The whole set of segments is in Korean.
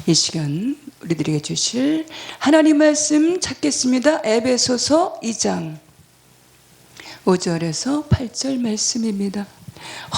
이 시간 우리들에게 주실 하나님 말씀 찾겠습니다. 에베소서 2장 5절에서 8절 말씀입니다.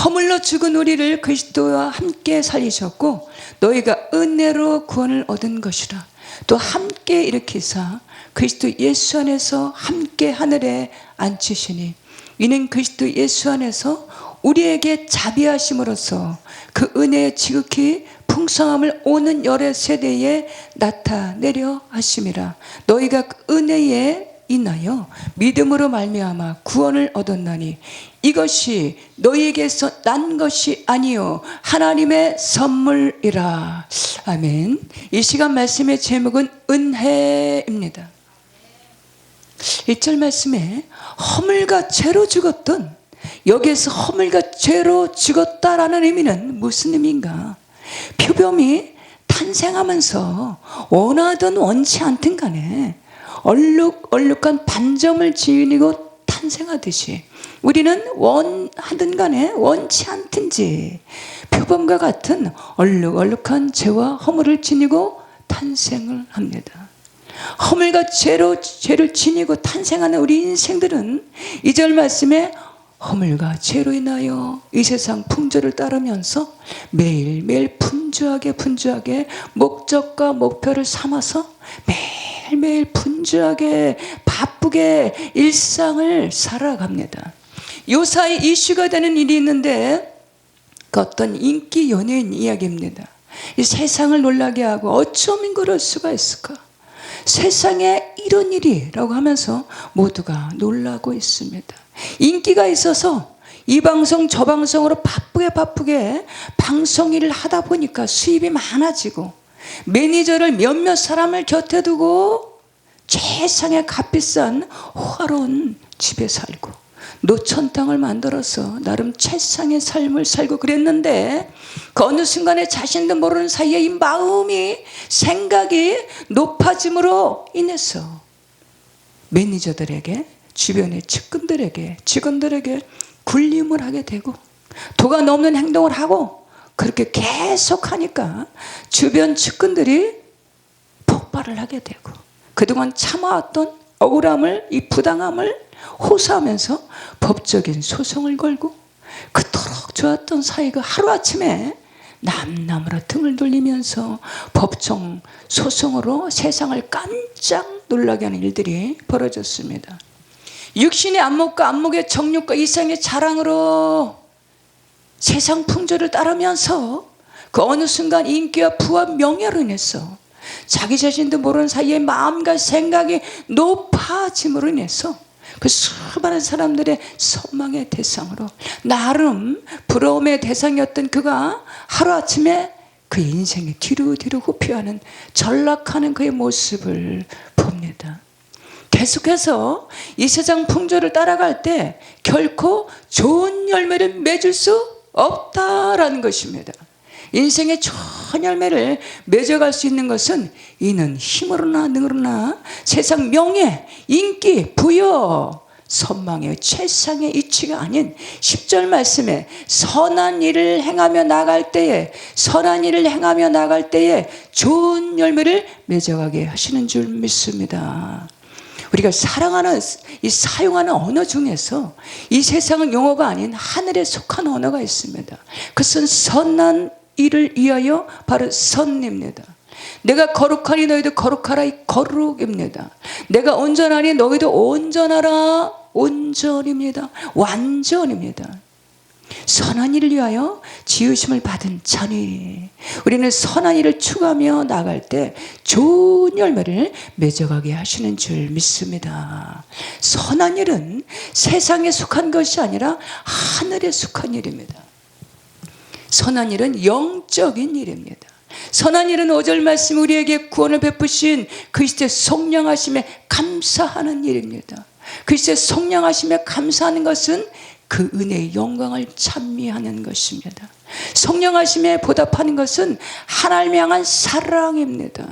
허물로 죽은 우리를 그리스도와 함께 살리셨고 너희가 은혜로 구원을 얻은 것이라. 또 함께 일으키사 그리스도 예수 안에서 함께 하늘에 앉히시니 이는 그리스도 예수 안에서 우리에게 자비하심으로써 그 은혜의 지극히 풍성함을 오는 여러 세대에 나타내려 하심이라. 너희가 그 은혜에 인하여 믿음으로 말미암아 구원을 얻었나니 이것이 너희에게서 난 것이 아니요 하나님의 선물이라. 아멘. 이 시간 말씀의 제목은 은혜입니다. 1절 말씀에 허물과 죄로 죽었던, 여기에서 허물과 죄로 죽었다라는 의미는 무슨 의미인가? 표범이 탄생하면서 원하든 원치 않든 간에 얼룩한 반점을 지니고 탄생하듯이 우리는 원하든 간에 원치 않든지 표범과 같은 얼룩한 죄와 허물을 지니고 탄생을 합니다. 허물과 죄를 지니고 탄생하는 우리 인생들은 2절 말씀에 허물과 죄로 인하여 이 세상 풍조를 따르면서 매일매일 분주하게 목적과 목표를 삼아서 매일매일 분주하게 바쁘게 일상을 살아갑니다. 요사이 이슈가 되는 일이 있는데 그 어떤 인기 연예인 이야기입니다. 이 세상을 놀라게 하고 어쩌면 그럴 수가 있을까? 세상에 이런 일이라고 하면서 모두가 놀라고 있습니다. 인기가 있어서 이 방송 저 방송으로 바쁘게 방송 일을 하다 보니까 수입이 많아지고 매니저를 몇몇 사람을 곁에 두고 최상의 값비싼 호화로운 집에 살고 노천 땅을 만들어서 나름 최상의 삶을 살고 그랬는데 그 어느 순간에 자신도 모르는 사이에 이 마음이 생각이 높아짐으로 인해서 매니저들에게 주변의 측근들에게 직원들에게 굴림을 하게 되고 도가 넘는 행동을 하고 그렇게 계속 하니까 주변 측근들이 폭발을 하게 되고 그동안 참아왔던 억울함을 이 부당함을 호소하면서 법적인 소송을 걸고 그토록 좋았던 사이가 하루아침에 남남으로 등을 돌리면서 법정 소송으로 세상을 깜짝 놀라게 하는 일들이 벌어졌습니다. 육신의 안목과 안목의 정욕과 이상의 자랑으로 세상 풍조를 따르면서 그 어느 순간 인기와 부와 명예로 인해서 자기 자신도 모르는 사이에 마음과 생각이 높아짐으로 인해서 그 수많은 사람들의 선망의 대상으로 나름 부러움의 대상이었던 그가 하루아침에 그 인생이 뒤로 후퇴하는 전락하는 그의 모습을 봅니다. 계속해서 이 세상 풍조를 따라갈 때 결코 좋은 열매를 맺을 수 없다라는 것입니다. 인생의 좋은 열매를 맺어갈 수 있는 것은 이는 힘으로나 능으로나 세상 명예, 인기, 부여, 선망의 최상의 이치가 아닌 10절 말씀에 선한 일을 행하며 나갈 때에 좋은 열매를 맺어가게 하시는 줄 믿습니다. 우리가 사용하는 언어 중에서 이 세상은 용어가 아닌 하늘에 속한 언어가 있습니다. 그것은 선한 일을 위하여 바로 선입니다. 내가 거룩하니 너희도 거룩하라, 이 거룩입니다. 내가 온전하니 너희도 온전하라, 온전입니다. 완전입니다. 선한 일을 위하여 지으심을 받은 자니 우리는 선한 일을 추구하며 나갈 때 좋은 열매를 맺어가게 하시는 줄 믿습니다. 선한 일은 세상에 속한 것이 아니라 하늘에 속한 일입니다. 선한 일은 영적인 일입니다. 선한 일은 5절 말씀 우리에게 구원을 베푸신 그리스도의 속량하심에 감사하는 일입니다. 그리스도의 속량하심에 감사하는 것은 그 은혜의 영광을 찬미하는 것입니다. 속량하심에 보답하는 것은 하나님 향한 사랑입니다.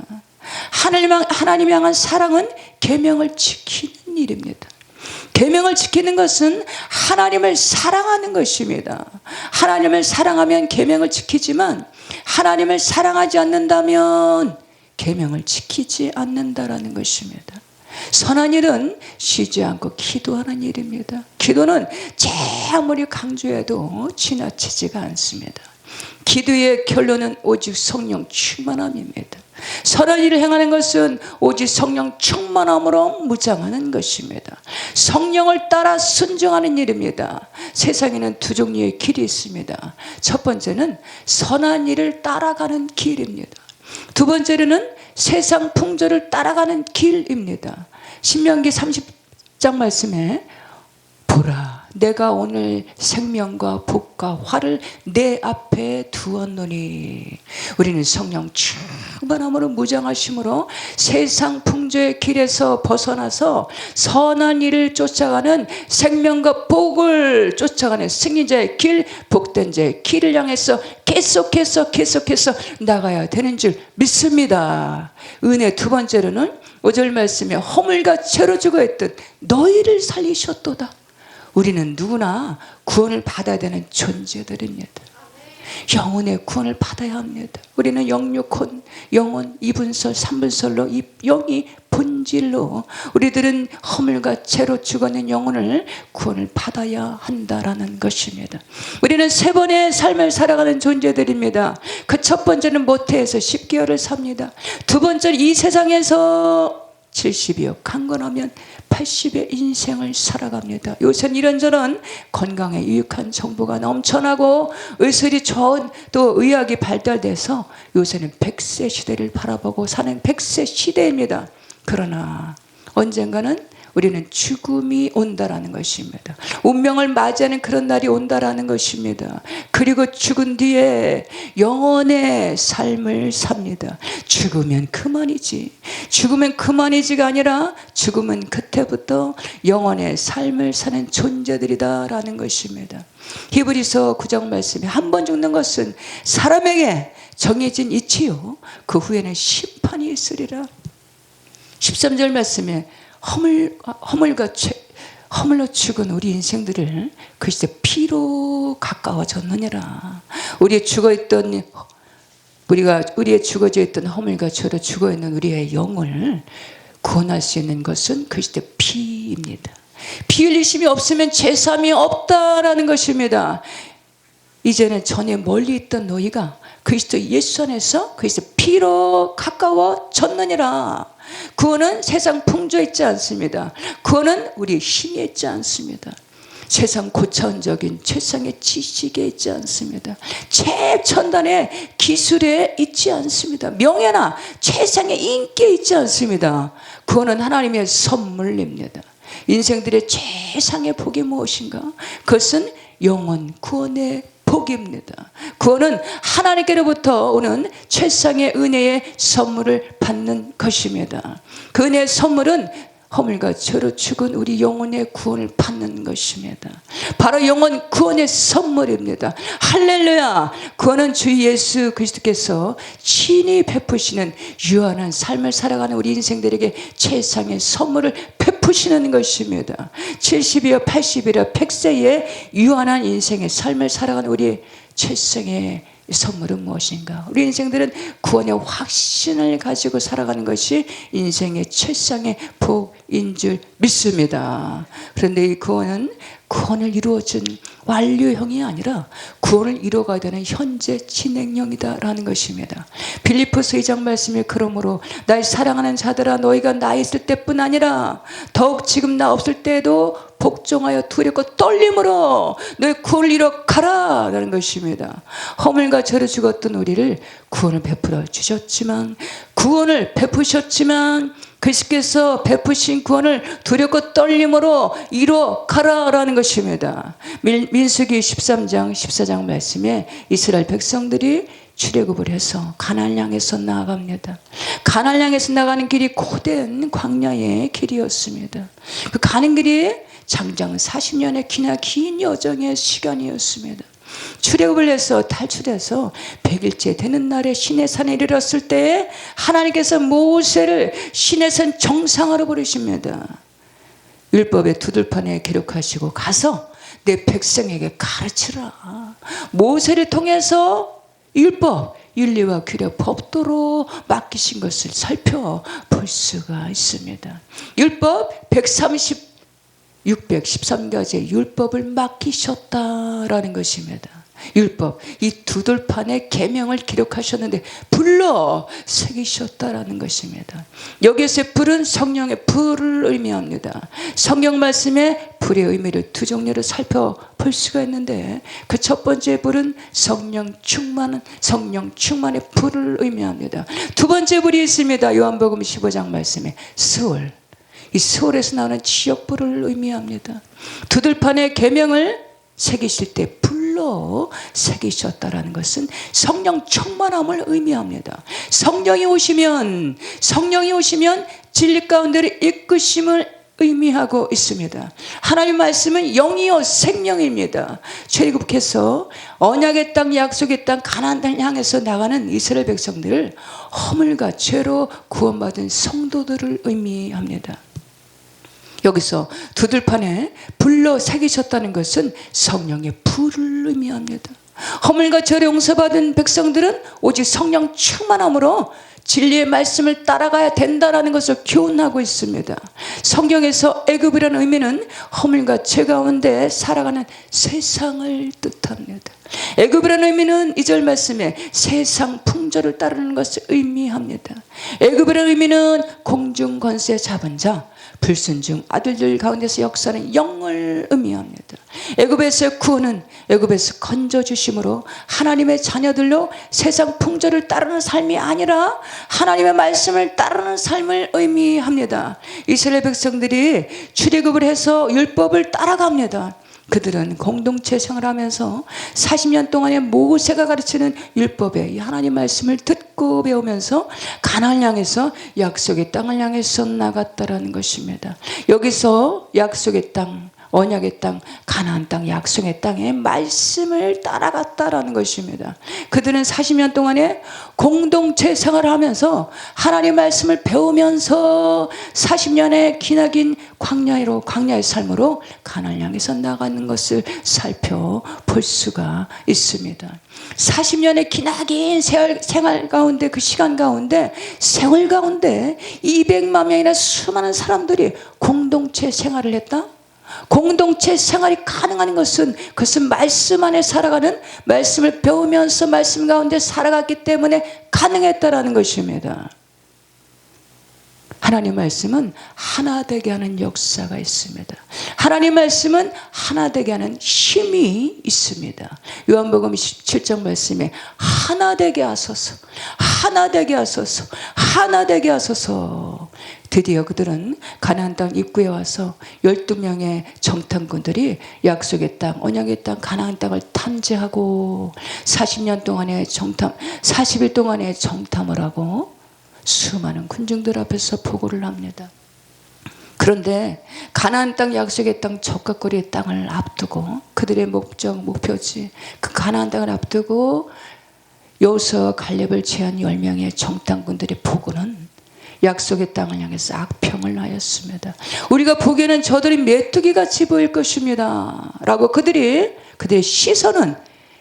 하나님 향한 사랑은 계명을 지키는 일입니다. 계명을 지키는 것은 하나님을 사랑하는 것입니다. 하나님을 사랑하면 계명을 지키지만 하나님을 사랑하지 않는다면 계명을 지키지 않는다라는 것입니다. 선한 일은 쉬지 않고 기도하는 일입니다. 기도는 아무리 강조해도 지나치지가 않습니다. 기도의 결론은 오직 성령 충만함입니다. 선한 일을 행하는 것은 오직 성령 충만함으로 무장하는 것입니다. 성령을 따라 순종하는 일입니다. 세상에는 두 종류의 길이 있습니다. 첫 번째는 선한 일을 따라가는 길입니다. 두 번째로는 세상 풍조를 따라가는 길입니다. 신명기 30장 말씀에 보라, 내가 오늘 생명과 복과 화를 내 앞에 두었노니. 우리는 성령 충만함으로 무장하심으로 세상 풍조의 길에서 벗어나서 선한 일을 쫓아가는 생명과 복을 쫓아가는 승리자의 길, 복된 자의 길을 향해서 계속해서 나가야 되는 줄 믿습니다. 은혜 두 번째로는 5절 말씀에 허물과 죄로 죽어있던 너희를 살리셨도다. 우리는 누구나 구원을 받아야 되는 존재들입니다. 영혼의 구원을 받아야 합니다. 우리는 영육혼, 영혼 2분설, 3분설로 이 영이 본질로 우리들은 허물과 죄로 죽어있는 영혼을 구원을 받아야 한다라는 것입니다. 우리는 세 번의 삶을 살아가는 존재들입니다. 그 첫 번째는 모태에서 10개월을 삽니다. 두 번째는 이 세상에서 70이요 강건하면 80의 인생을 살아갑니다. 요새는 이런저런 건강에 유익한 정보가 넘쳐나고 의술이 좋은 또 의학이 발달돼서 요새는 100세 시대를 바라보고 사는 100세 시대입니다. 그러나 언젠가는 우리는 죽음이 온다라는 것입니다. 운명을 맞이하는 그런 날이 온다라는 것입니다. 그리고 죽은 뒤에 영원의 삶을 삽니다. 죽으면 그만이지. 죽으면 그만이지가 아니라 죽으면 그때부터 영원의 삶을 사는 존재들이다라는 것입니다. 히브리서 9장 말씀에 한 번 죽는 것은 사람에게 정해진 이치요 그 후에는 심판이 있으리라. 13절 말씀에 허물로 죽은 우리 인생들을 그리스도 피로 가까워졌느니라. 우리의 죽어져 있던 허물과 죄로 죽어있는 우리의 영을 구원할 수 있는 것은 그리스도 피입니다. 피 흘리심이 없으면 죄사함이 없다라는 것입니다. 이제는 전에 멀리 있던 너희가 그리스도 예수 안에서 그리스도 피로 가까워졌느니라. 구원은 세상 풍조에 있지 않습니다. 구원은 우리의 힘에 있지 않습니다. 세상 고차원적인 최상의 지식에 있지 않습니다. 최첨단의 기술에 있지 않습니다. 명예나 최상의 인기에 있지 않습니다. 구원은 하나님의 선물입니다. 인생들의 최상의 복이 무엇인가? 그것은 영원 구원의 복입니다. 구원은 하나님께로부터 오는 최상의 은혜의 선물을 받는 것입니다. 그 은혜의 선물은 허물과 죄로 죽은 우리 영혼의 구원을 받는 것입니다. 바로 영혼 구원의 선물입니다. 할렐루야. 구원은 주 예수 그리스도께서 친히 베푸시는 유한한 삶을 살아가는 우리 인생들에게 최상의 선물을 베푸시는 것입니다. 70이여 80이라 100세의 유한한 인생의 삶을 살아가는 우리의 최상의 선물은 무엇인가? 우리 인생들은 구원의 확신을 가지고 살아가는 것이 인생의 최상의 복인 줄 믿습니다. 그런데 이 구원을 이루어준 완료형이 아니라 구원을 이루어가야 되는 현재 진행형이다라는 것입니다. 빌립보서 2장 말씀에 그러므로 나의 사랑하는 자들아 너희가 나 있을 때뿐 아니라 더욱 지금 나 없을 때에도 복종하여 두렵고 떨림으로 너희 구원을 이뤄가라 라는 것입니다. 허물과 죄로 죽었던 우리를 구원을 베풀어 주셨지만 구원을 베푸셨지만 그리스도께서 베푸신 구원을 두렵고 떨림으로 이뤄가라 라는 것입니다. 민수기 13장 14장 말씀에 이스라엘 백성들이 출애굽을 해서 가나안을 향해서 나아갑니다. 가나안을 향해서 나가는 길이 고된 광야의 길이었습니다. 그 가는 길이 장장 40년의 긴 여정의 시간이었습니다. 출애굽을 해서 탈출해서 100일째 되는 날에 시내산에 이르렀을 때 하나님께서 모세를 시내산 정상으로 부르십니다. 율법의 두들판에 기록하시고 가서 내 백성에게 가르치라. 모세를 통해서 율법, 윤리와 규례, 법도로 맡기신 것을 살펴볼 수가 있습니다. 율법 613가지의 율법을 맡기셨다라는 것입니다. 율법, 이 두들판에 계명을 기록하셨는데 불러 새기셨다라는 것입니다. 여기서의 불은 성령의 불을 의미합니다. 성경 말씀에 불의 의미를 두 종류로 살펴볼 수가 있는데 그 첫 번째 불은 성령 충만의 불을 의미합니다. 두 번째 불이 있습니다. 요한복음 15장 말씀에 스올, 이 스올에서 나오는 지옥불을 의미합니다. 두들판에 계명을 새기실 때 불로 새기셨다라는 것은 성령 충만함을 의미합니다. 성령이 오시면 진리 가운데로 이끄심을 의미하고 있습니다. 하나님 말씀은 영이요 생명입니다. 출애굽해서 언약의 땅, 약속의 땅, 가나안 땅을 향해서 나가는 이스라엘 백성들을 허물과 죄로 구원받은 성도들을 의미합니다. 여기서 두들판에 불로 새기셨다는 것은 성령의 불을 의미합니다. 허물과 죄를 용서받은 백성들은 오직 성령 충만함으로 진리의 말씀을 따라가야 된다는 것을 교훈하고 있습니다. 성경에서 애굽이라는 의미는 허물과 죄 가운데 살아가는 세상을 뜻합니다. 애굽이라는 의미는 2절 말씀에 세상 풍조를 따르는 것을 의미합니다. 애굽이라는 의미는 공중 권세 잡은 자, 불순종 아들들 가운데서 역사하는 영을 의미합니다. 애굽에서의 구원은 애굽에서 건져주심으로 하나님의 자녀들로 세상 풍조를 따르는 삶이 아니라 하나님의 말씀을 따르는 삶을 의미합니다. 이스라엘 백성들이 출애굽을 해서 율법을 따라갑니다. 그들은 공동체 생활하면서 40년 동안에 모세가 가르치는 율법의 하나님 말씀을 듣고 배우면서 가나안을 향해서 약속의 땅을 향해서 나갔다라는 것입니다. 여기서 약속의 땅, 언약의 땅, 가나안 땅, 약속의 땅의 말씀을 따라갔다라는 것입니다. 그들은 40년 동안에 공동체 생활을 하면서 하나님 말씀을 배우면서 40년의 기나긴 광야의 삶으로 가나안을 향해서 나가는 것을 살펴볼 수가 있습니다. 40년의 기나긴 생활 가운데, 그 시간 가운데, 세월 가운데 200만 명이나 수많은 사람들이 공동체 생활을 했다? 공동체 생활이 가능한 것은 그것은 말씀 안에 살아가는, 말씀을 배우면서 말씀 가운데 살아갔기 때문에 가능했다라는 것입니다. 하나님 말씀은 하나 되게 하는 역사가 있습니다. 하나님 말씀은 하나 되게 하는 힘이 있습니다. 요한복음 17장 말씀에 하나 되게 하소서, 하나 되게 하소서, 하나 되게 하소서. 드디어 그들은 가나안 땅 입구에 와서 12명의 정탐꾼들이 약속의 땅, 언약의 땅, 가나안 땅을 탐지하고 40년 동안의 40일 동안의 정탐을 하고 수많은 군중들 앞에서 보고를 합니다. 그런데 가나안 땅, 약속의 땅, 적각거리의 땅을 앞두고 그들의 목표지 그 가나안 땅을 앞두고 여호수아와 갈렙을 제한 10명의 정탐꾼들의 보고는 약속의 땅을 향해서 악평을 하였습니다. 우리가 보기에는 저들이 메뚜기같이 보일 것입니다 라고 그들의 시선은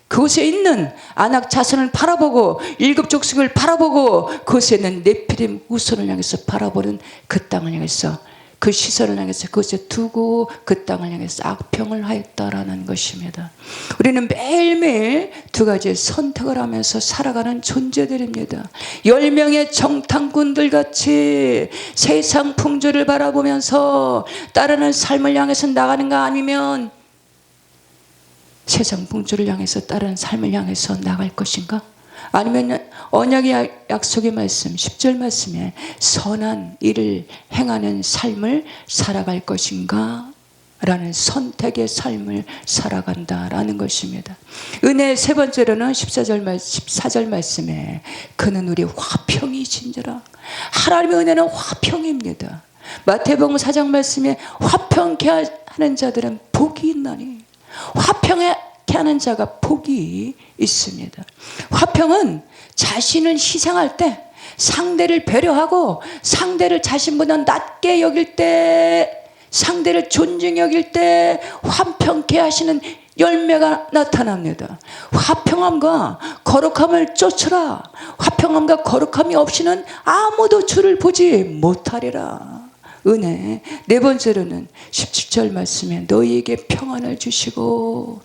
그곳에 있는 아낙 자손을 바라보고 일곱 족속을 바라보고 그곳에 있는 네피림 후손을 향해서 바라보는 그 땅을 향해서, 그 시선을 향해서 그곳에 두고 그 땅을 향해서 악평을 하였다라는 것입니다. 우리는 매일매일 두 가지의 선택을 하면서 살아가는 존재들입니다. 10명의 정탐꾼들 같이 세상 풍조를 바라보면서 따르는 삶을 향해서 나가는가, 아니면 세상 풍조를 향해서 따르는 삶을 향해서 나갈 것인가? 아니면 언약의 약속의 말씀 10절 말씀에 선한 일을 행하는 삶을 살아갈 것인가? 라는 선택의 삶을 살아간다라는 것입니다. 은혜의 세 번째로는 14절 말씀에 그는 우리 화평이신지라. 하나님의 은혜는 화평입니다. 마태복음 4장 말씀에 화평케 하는 자들은 복이 있나니, 화평케 하는 자가 복이 있습니다. 화평은 자신을 희생할 때, 상대를 배려하고 상대를 자신보다 낮게 여길 때 상대를 존중히 여길 때 화평케 하시는 열매가 나타납니다. 화평함과 거룩함을 쫓으라. 화평함과 거룩함이 없이는 아무도 주를 보지 못하리라. 은혜. 네 번째로는 17절 말씀에 너희에게 평안을 주시고,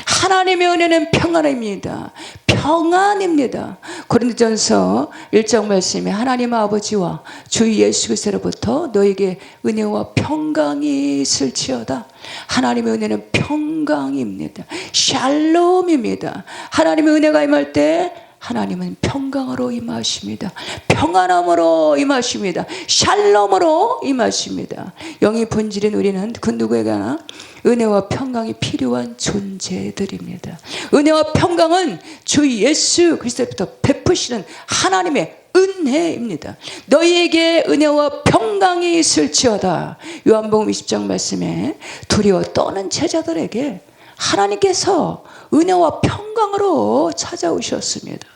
하나님의 은혜는 평안입니다. 평안입니다. 고린도전서 1장 말씀에 하나님 아버지와 주 예수 그리스도로부터 너에게 은혜와 평강이 있을지어다. 하나님의 은혜는 평강입니다. 샬롬입니다. 하나님의 은혜가 임할 때 하나님은 평강으로 임하십니다. 평안함으로 임하십니다. 샬롬으로 임하십니다. 영의 본질인 우리는 그 누구에게나 은혜와 평강이 필요한 존재들입니다. 은혜와 평강은 주 예수 그리스도부터 베푸시는 하나님의 은혜입니다. 너희에게 은혜와 평강이 있을지어다. 요한복음 20장 말씀에 두려워 떠는 제자들에게 하나님께서 은혜와 평강으로 찾아오셨습니다.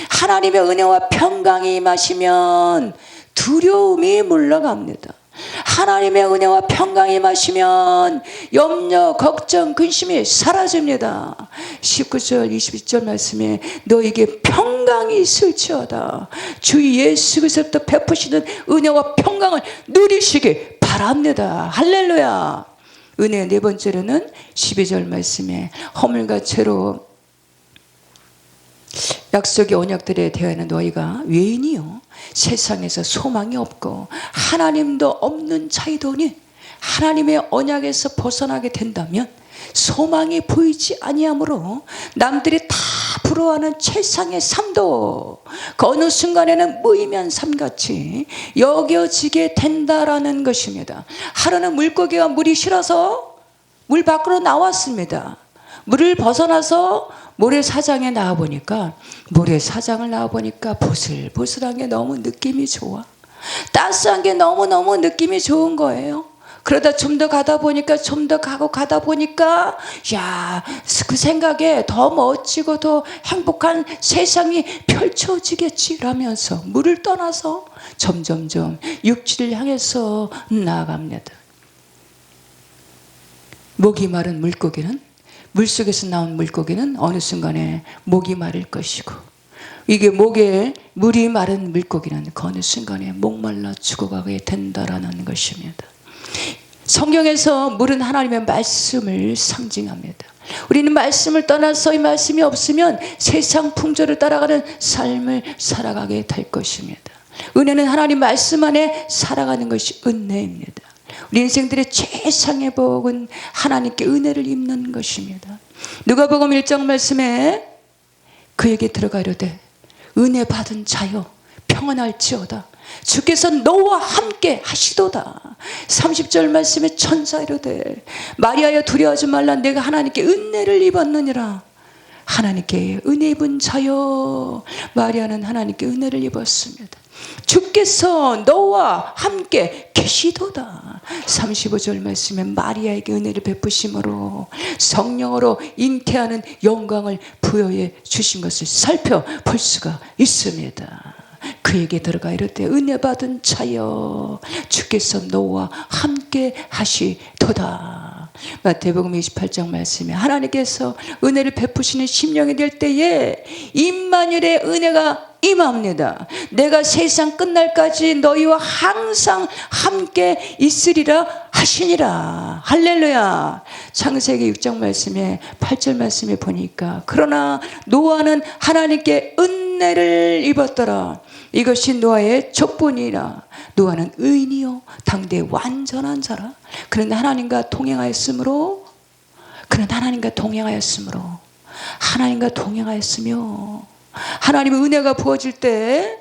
하나님의 은혜와 평강이 임하시면 두려움이 물러갑니다. 하나님의 은혜와 평강이 임하시면 염려, 걱정, 근심이 사라집니다. 19절 22절 말씀에 너에게 평강이 있을지어다. 주 예수 그리스도부터 베푸시는 은혜와 평강을 누리시기 바랍니다. 할렐루야. 은혜. 네 번째로는 12절 말씀에 허물과 죄로 약속의 언약들에 대하여는 너희가 외인이요 세상에서 소망이 없고 하나님도 없는 자이더니, 하나님의 언약에서 벗어나게 된다면 소망이 보이지 아니하므로 남들이 다 부러워하는 최상의 삶도 그 어느 순간에는 무의미한 삶같이 여겨지게 된다라는 것입니다. 하루는 물고기가 물이 싫어서 물 밖으로 나왔습니다. 물을 벗어나서 모래사장에 나와보니까, 모래사장을 나와보니까 보슬보슬한 게 너무 느낌이 좋아. 따스한 게 너무너무 느낌이 좋은 거예요. 그러다 좀 더 가다 보니까, 좀 더 가다 보니까, 야, 그 생각에 더 멋지고 더 행복한 세상이 펼쳐지겠지라면서 물을 떠나서 점점점 육지를 향해서 나아갑니다. 목이 마른 물고기는, 물속에서 나온 물고기는 어느 순간에 목이 마를 것이고, 이게 목에 물이 마른 물고기는 그 어느 순간에 목말라 죽어가게 된다라는 것입니다. 성경에서 물은 하나님의 말씀을 상징합니다. 우리는 말씀을 떠나서 이 말씀이 없으면 세상 풍조를 따라가는 삶을 살아가게 될 것입니다. 은혜는 하나님 말씀 안에 살아가는 것이 은혜입니다. 우리 인생들의 최상의 복은 하나님께 은혜를 입는 것입니다. 누가복음 1장 말씀에 그에게 들어가 이르되 은혜 받은 자여 평안할지어다. 주께서 너와 함께 하시도다. 30절 말씀에 천사 이르되 마리아여 두려워하지 말라. 내가 하나님께 은혜를 입었느니라. 하나님께 은혜 입은 자여. 마리아는 하나님께 은혜를 입었습니다. 주께서 너와 함께 계시도다. 35절 말씀에 마리아에게 은혜를 베푸심으로 성령으로 잉태하는 영광을 부여해 주신 것을 살펴볼 수가 있습니다. 그에게 들어가 이르되 은혜 받은 자여 주께서 너와 함께 하시도다. 마태복음 28장 말씀에 하나님께서 은혜를 베푸시는 심령이 될 때에 임마누엘의 은혜가 임합니다. 내가 세상 끝날까지 너희와 항상 함께 있으리라 하시니라. 할렐루야. 창세기 6장 말씀에 8절 말씀에 보니까 그러나 노아는 하나님께 은혜를 입었더라. 이것이 노아의 족본이라. 노아는 의인이요 당대 완전한 자라. 그는 하나님과 동행하였으므로 하나님의 은혜가 부어질 때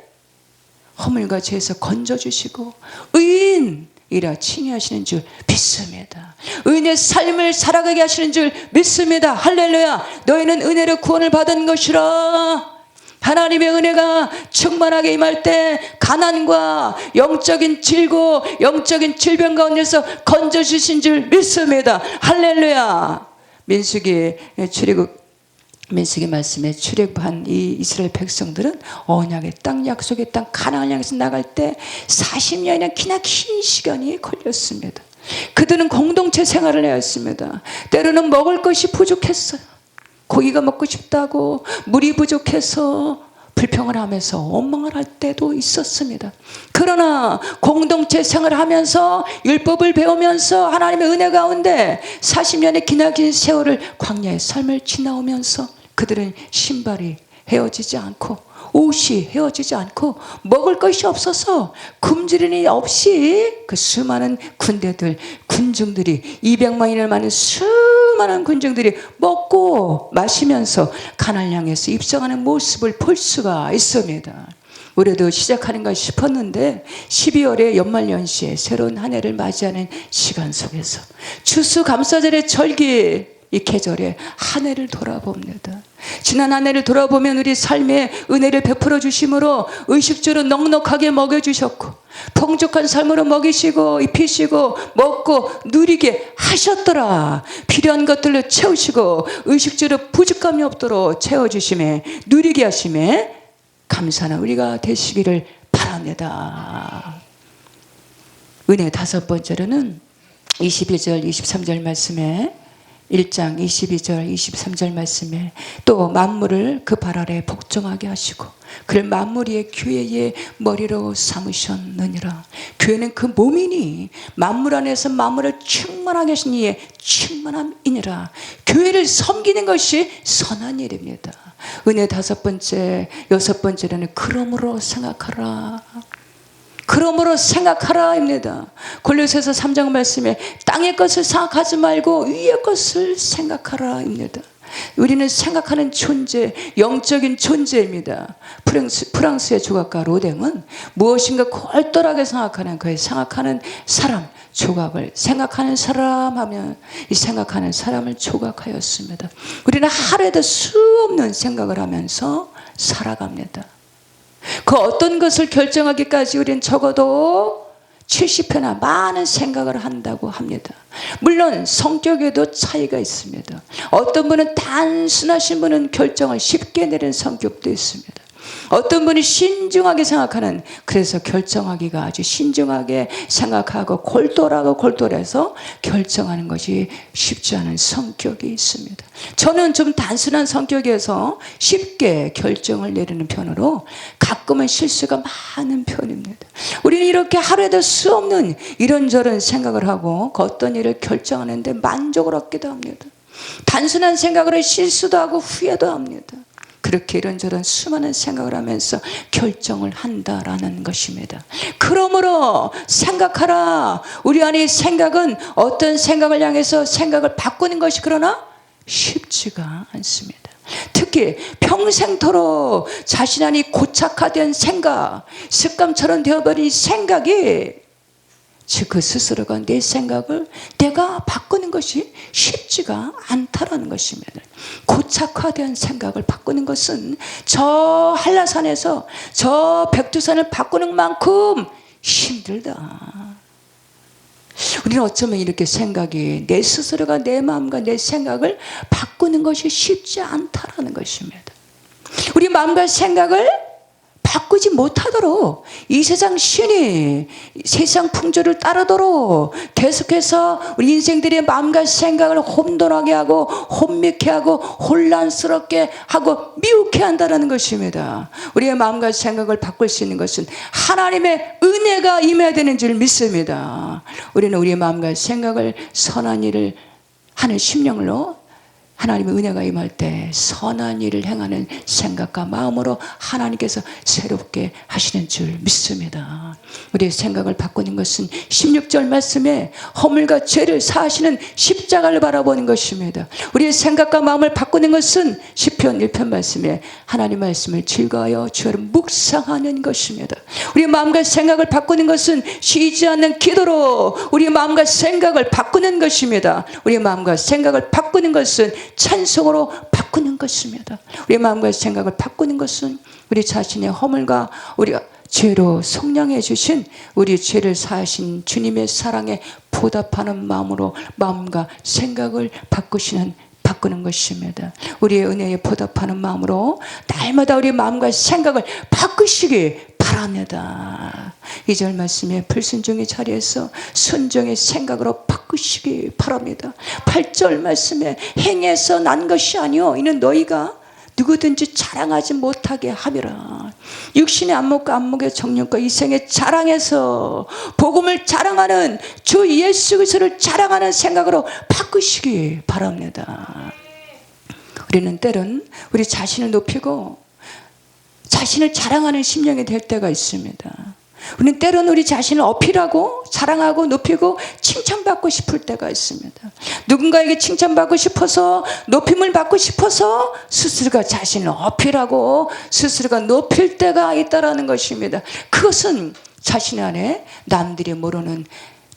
허물과 죄에서 건져주시고 의인이라 칭의하시는 줄 믿습니다. 의인의 삶을 살아가게 하시는 줄 믿습니다. 할렐루야. 너희는 은혜로 구원을 받은 것이라. 하나님의 은혜가 충만하게 임할 때 가난과 영적인 질고 영적인 질병 가운데서 건져주신 줄 믿습니다. 할렐루야. 민수기 말씀에 출애굽한 이 이스라엘 백성들은 언약의 땅, 약속의 땅 가나안을 향해서 나갈 때 40년이나 기나 긴 시간이 걸렸습니다. 그들은 공동체 생활을 해야 했습니다. 때로는 먹을 것이 부족했어요. 고기가 먹고 싶다고, 물이 부족해서 불평을 하면서 원망을 할 때도 있었습니다. 그러나 공동체 생활을 하면서 율법을 배우면서 하나님의 은혜 가운데 40년의 기나긴 세월을 광야의 삶을 지나오면서 그들은 신발이 헤어지지 않고 옷이 헤어지지 않고 먹을 것이 없어서 굶주림이 없이 그 수많은 군중들이 200만이나 많은 수많은 군중들이 먹고 마시면서 가나안을 향해서 입성하는 모습을 볼 수가 있습니다. 올해도 시작하는가 싶었는데 12월에 연말연시에 새로운 한 해를 맞이하는 시간 속에서 추수감사절의 절기 이 계절에 한 해를 돌아봅니다. 지난 한 해를 돌아보면 우리 삶에 은혜를 베풀어 주심으로 의식주로 넉넉하게 먹여주셨고 풍족한 삶으로 먹이시고 입히시고 먹고 누리게 하셨더라. 필요한 것들로 채우시고 의식주로 부족함이 없도록 채워주심에 누리게 하심에 감사하는 우리가 되시기를 바랍니다. 은혜 다섯 번째로는 21절 23절 말씀에 1장 22절 23절 말씀에 또 만물을 그 발 아래 복종하게 하시고 그를 만물 위에 교회의 머리로 삼으셨느니라. 교회는 그 몸이니 만물 안에서 만물을 충만하게 하신 이의 충만함이니라. 교회를 섬기는 것이 선한 일입니다. 은혜 다섯 번째 여섯 번째로는 그러므로 생각하라. 그러므로 생각하라입니다. 골로새서 3장 말씀에 땅의 것을 생각하지 말고 위의 것을 생각하라입니다. 우리는 생각하는 존재, 영적인 존재입니다. 프랑스의 조각가 로댕은 무엇인가 골똘하게 생각하는 그의 생각하는 사람, 조각을 생각하는 사람 하면 이 생각하는 사람을 조각하였습니다. 우리는 하루에도 수없는 생각을 하면서 살아갑니다. 그 어떤 것을 결정하기까지 우리는 적어도 70회나 많은 생각을 한다고 합니다. 물론 성격에도 차이가 있습니다. 어떤 분은 단순하신 분은 결정을 쉽게 내리는 성격도 있습니다. 어떤 분이 신중하게 생각하는, 그래서 결정하기가 아주 신중하게 생각하고 골똘해서 결정하는 것이 쉽지 않은 성격이 있습니다. 저는 좀 단순한 성격이어서 쉽게 결정을 내리는 편으로 가끔은 실수가 많은 편입니다. 우리는 이렇게 하루에도 수없는 이런저런 생각을 하고 그 어떤 일을 결정하는데 만족을 얻기도 합니다. 단순한 생각으로 실수도 하고 후회도 합니다. 그렇게 이런저런 수많은 생각을 하면서 결정을 한다라는 것입니다. 그러므로 생각하라. 우리 안에 생각은 어떤 생각을 향해서 생각을 바꾸는 것이 그러나 쉽지가 않습니다. 특히 평생토록 자신 안에 고착화된 생각, 습관처럼 되어버린 생각이 즉 그 스스로가 내 생각을 내가 바꾸는 것이 쉽지가 않다라는 것입니다. 고착화된 생각을 바꾸는 것은 저 한라산에서 저 백두산을 바꾸는 만큼 힘들다. 우리는 어쩌면 이렇게 생각이 내 스스로가 내 마음과 내 생각을 바꾸는 것이 쉽지 않다라는 것입니다. 우리 마음과 생각을 바꾸지 못하도록 이 세상 신이 세상 풍조를 따르도록 계속해서 우리 인생들의 마음과 생각을 혼돈하게 하고 혼미케 하고 혼란스럽게 하고 미혹해 한다는 것입니다. 우리의 마음과 생각을 바꿀 수 있는 것은 하나님의 은혜가 임해야 되는 줄 믿습니다. 우리는 우리의 마음과 생각을 선한 일을 하는 심령으로 하나님의 은혜가 임할 때 선한 일을 행하는 생각과 마음으로 하나님께서 새롭게 하시는 줄 믿습니다. 우리의 생각을 바꾸는 것은 16절 말씀에 허물과 죄를 사하시는 십자가를 바라보는 것입니다. 우리의 생각과 마음을 바꾸는 것은 시편 1편 말씀에 하나님 말씀을 즐거워하여 주를 묵상하는 것입니다. 우리의 마음과 생각을 바꾸는 것은 쉬지 않는 기도로 우리의 마음과 생각을 바꾸는 것입니다. 우리의 마음과 생각을 바꾸는 것은 찬송으로 바꾸는 것입니다. 우리의 마음과 생각을 바꾸는 것은 우리 자신의 허물과 우리가 죄로 속량해 주신 우리 죄를 사하신 주님의 사랑에 보답하는 마음으로 마음과 생각을 바꾸는 것입니다. 우리의 은혜에 보답하는 마음으로 날마다 우리의 마음과 생각을 바꾸시기 바랍니다. 바랍니다. 2절 말씀에 불순종의 자리에서 순종의 생각으로 바꾸시기 바랍니다. 8절 말씀에 행해서 난 것이 아니요 이는 너희가 누구든지 자랑하지 못하게 함이라. 육신의 안목과 안목의 정욕과 이생의 자랑에서 복음을 자랑하는 주 예수 그리스도를 자랑하는 생각으로 바꾸시기 바랍니다. 우리는 때론 우리 자신을 높이고 자신을 자랑하는 심령이 될 때가 있습니다. 우리는 때로는 우리 자신을 어필하고 자랑하고 높이고 칭찬받고 싶을 때가 있습니다. 누군가에게 칭찬받고 싶어서 높임을 받고 싶어서 스스로가 자신을 어필하고 스스로가 높일 때가 있다는 것입니다. 그것은 자신 안에 남들이 모르는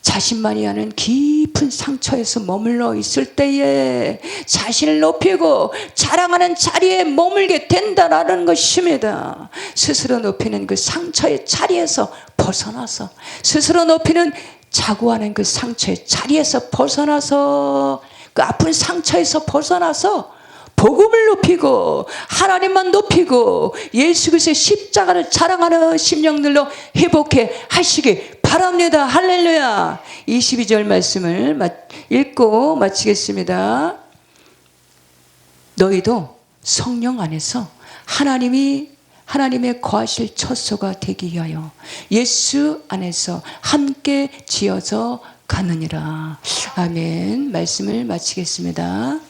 자신만이 아는 깊은 상처에서 머물러 있을 때에 자신을 높이고 자랑하는 자리에 머물게 된다라는 것입니다. 스스로 높이는 그 상처의 자리에서 벗어나서 스스로 높이는 자고하는 그 상처의 자리에서 벗어나서 그 아픈 상처에서 벗어나서 복음을 높이고 하나님만 높이고 예수 그리스도의 십자가를 자랑하는 심령들로 회복해 하시기 바랍니다. 할렐루야. 22절 말씀을 읽고 마치겠습니다. 너희도 성령 안에서 하나님의 거하실 처소가 되기 위하여 예수 안에서 함께 지어져 가느니라. 아멘. 말씀을 마치겠습니다.